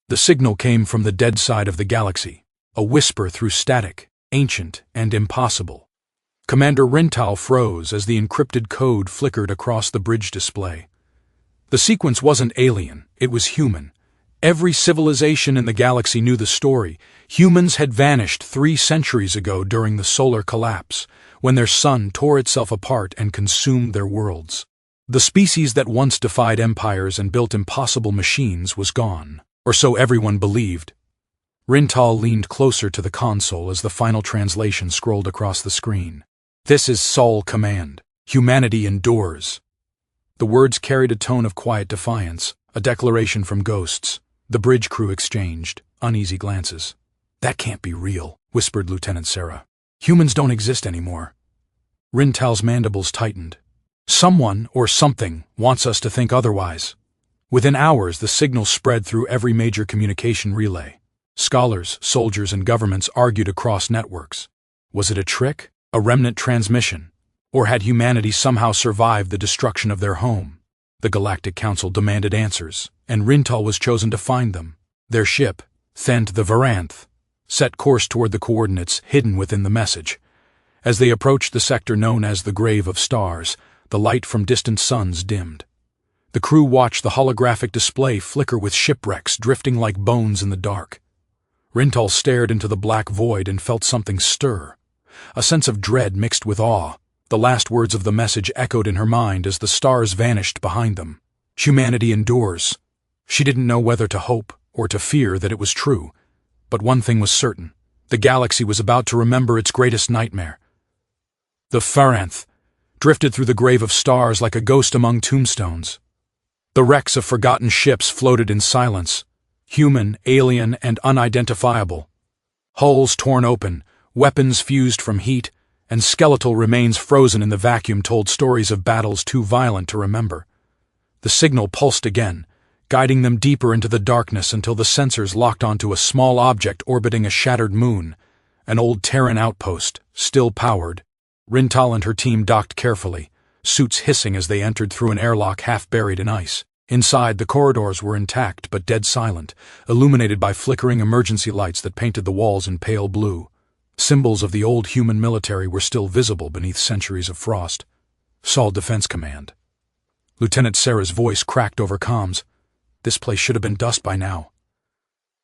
The signal came from the dead side of the galaxy, a whisper through static, ancient and impossible. Commander Rintal froze as the encrypted code flickered across the bridge display. The sequence wasn't alien, it was human. Every civilization in the galaxy knew the story. Humans had vanished 3 centuries ago during the solar collapse, when their sun tore itself apart and consumed their worlds. The species that once defied empires and built impossible machines was gone, or so everyone believed. Rintal leaned closer to the console as the final translation scrolled across the screen. "This is Sol Command. Humanity endures." The words carried a tone of quiet defiance, a declaration from ghosts. The bridge crew exchanged uneasy glances. "That can't be real," whispered Lieutenant Sarah. "Humans don't exist anymore." Rintal's mandibles tightened. "Someone or something wants us to think otherwise." Within hours, the signal spread through every major communication relay. Scholars, soldiers, and governments argued across networks. Was it a trick, a remnant transmission, or had humanity somehow survived the destruction of their home? The Galactic Council demanded answers, and Rintal was chosen to find them. Their ship, Thent the Varanth, set course toward the coordinates hidden within the message. As they approached the sector known as the Grave of Stars, the light from distant suns dimmed. The crew watched the holographic display flicker with shipwrecks drifting like bones in the dark. Rintal stared into the black void and felt something stir. A sense of dread mixed with awe. The last words of the message echoed in her mind as the stars vanished behind them. Humanity endures. She didn't know whether to hope or to fear that it was true, but one thing was certain. The galaxy was about to remember its greatest nightmare. The Varanth drifted through the Grave of Stars like a ghost among tombstones. The wrecks of forgotten ships floated in silence, human, alien, and unidentifiable. Hulls torn open, weapons fused from heat, and skeletal remains frozen in the vacuum told stories of battles too violent to remember. The signal pulsed again, guiding them deeper into the darkness until the sensors locked onto a small object orbiting a shattered moon, an old Terran outpost, still powered. Rintal and her team docked carefully, suits hissing as they entered through an airlock half buried in ice. Inside, the corridors were intact but dead silent, illuminated by flickering emergency lights that painted the walls in pale blue. Symbols of the old human military were still visible beneath centuries of frost. Sol Defense Command. Lieutenant Sarah's voice cracked over comms. This place should have been dust by now.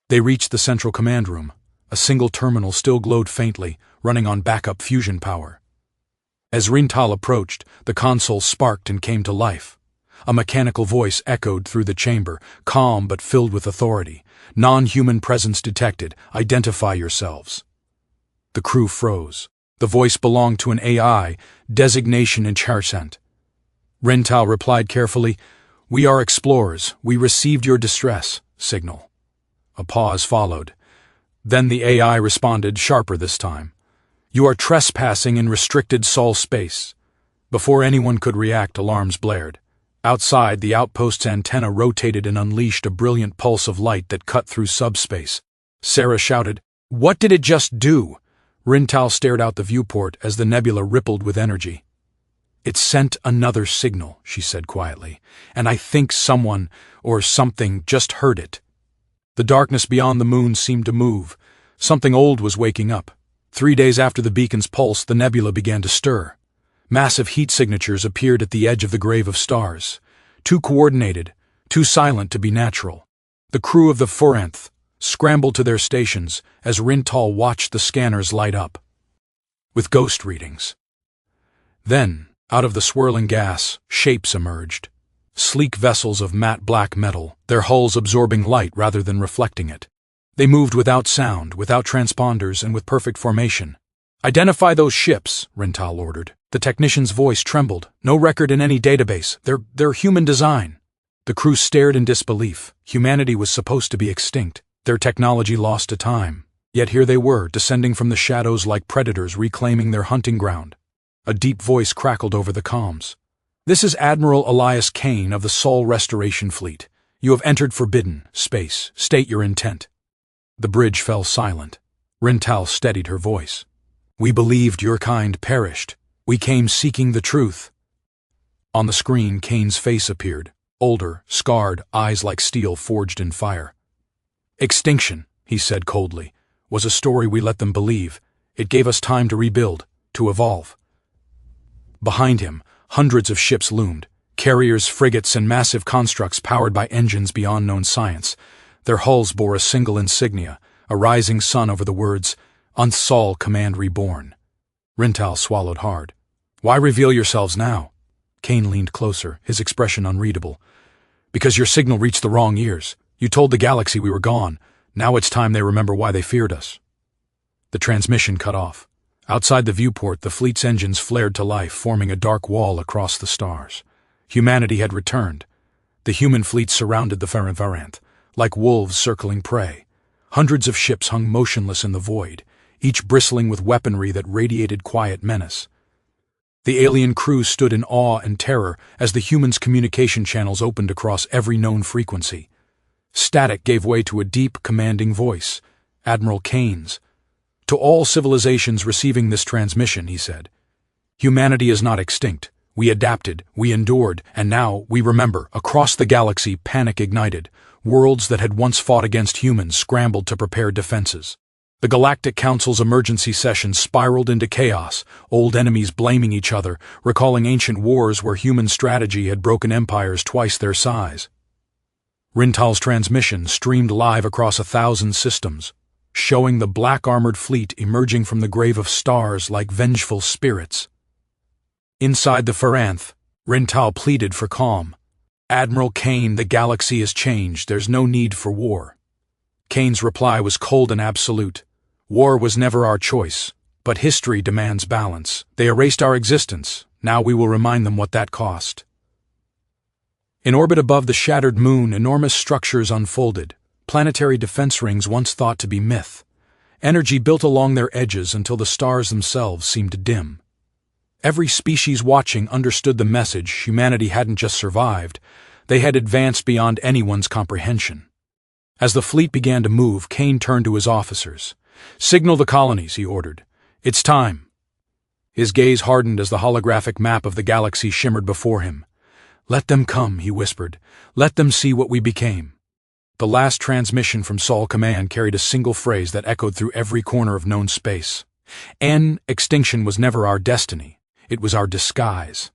They reached the central command room. A single terminal still glowed faintly, running on backup fusion power. As Rintal approached, the console sparked and came to life. A mechanical voice echoed through the chamber, calm but filled with authority. "Non-human presence detected. Identify yourselves." The crew froze. The voice belonged to an AI, designation Incharsent. Rintal replied carefully, "We are explorers. We received your distress signal." A pause followed. Then the AI responded, sharper this time. "You are trespassing in restricted Sol space." Before anyone could react, alarms blared. Outside, the outpost's antenna rotated and unleashed a brilliant pulse of light that cut through subspace. Sarah shouted, "What did it just do?" Rintal stared out the viewport as the nebula rippled with energy. "It sent another signal," she said quietly, "and I think someone, or something, just heard it." The darkness beyond the moon seemed to move. Something old was waking up. 3 days after the beacon's pulse, the nebula began to stir. Massive heat signatures appeared at the edge of the Grave of Stars. Too coordinated, too silent to be natural. The crew of the Varanth scrambled to their stations as Rintal watched the scanners light up with ghost readings. Then, out of the swirling gas, shapes emerged. Sleek vessels of matte black metal, their hulls absorbing light rather than reflecting it. They moved without sound, without transponders, and with perfect formation. "Identify those ships," Rintal ordered. The technician's voice trembled. "No record in any database. They're human design." The crew stared in disbelief. Humanity was supposed to be extinct, their technology lost to time. Yet here they were, descending from the shadows like predators reclaiming their hunting ground. A deep voice crackled over the comms. "This is Admiral Elias Kane of the Sol Restoration Fleet. You have entered forbidden space. State your intent." The bridge fell silent. Rintal steadied her voice. "We believed your kind perished. We came seeking the truth." On the screen, Kane's face appeared, older, scarred, eyes like steel forged in fire. Extinction, he said coldly, was a story we let them believe. It gave us time to rebuild, to evolve. Behind him, hundreds of ships loomed, carriers, frigates, and massive constructs powered by engines beyond known science. Their hulls bore a single insignia, a rising sun over the words, Answere Command Reborn. Rintal swallowed hard. Why reveal yourselves now? Kane leaned closer, his expression unreadable. Because your signal reached the wrong ears. You told the galaxy we were gone. Now it's time they remember why they feared us. The transmission cut off. Outside the viewport, the fleet's engines flared to life, forming a dark wall across the stars. Humanity had returned. The human fleet surrounded the Variant, like wolves circling prey. Hundreds of ships hung motionless in the void, each bristling with weaponry that radiated quiet menace. The alien crew stood in awe and terror as the humans' communication channels opened across every known frequency. Static gave way to a deep, commanding voice, Admiral Kane's. To all civilizations receiving this transmission, he said, humanity is not extinct. We adapted, we endured, and now we remember. Across the galaxy, panic ignited. Worlds that had once fought against humans scrambled to prepare defenses. The Galactic Council's emergency session spiraled into chaos, old enemies blaming each other, recalling ancient wars where human strategy had broken empires twice their size. Rintal's transmission streamed live across 1,000 systems, showing the black-armored fleet emerging from the grave of stars like vengeful spirits. Inside the Variant, Rintal pleaded for calm. Admiral Kane, the galaxy has changed. There's no need for war. Kane's reply was cold and absolute. War was never our choice, but history demands balance. They erased our existence. Now we will remind them what that cost. In orbit above the shattered moon, enormous structures unfolded, planetary defense rings once thought to be myth. Energy built along their edges until the stars themselves seemed dim. Every species watching understood the message. Humanity hadn't just survived, they had advanced beyond anyone's comprehension. As the fleet began to move, Kane turned to his officers. Signal the colonies, he ordered. It's time. His gaze hardened as the holographic map of the galaxy shimmered before him. Let them come, he whispered. Let them see what we became. The last transmission from Sol Command carried a single phrase that echoed through every corner of known space. Extinction was never our destiny. It was our disguise.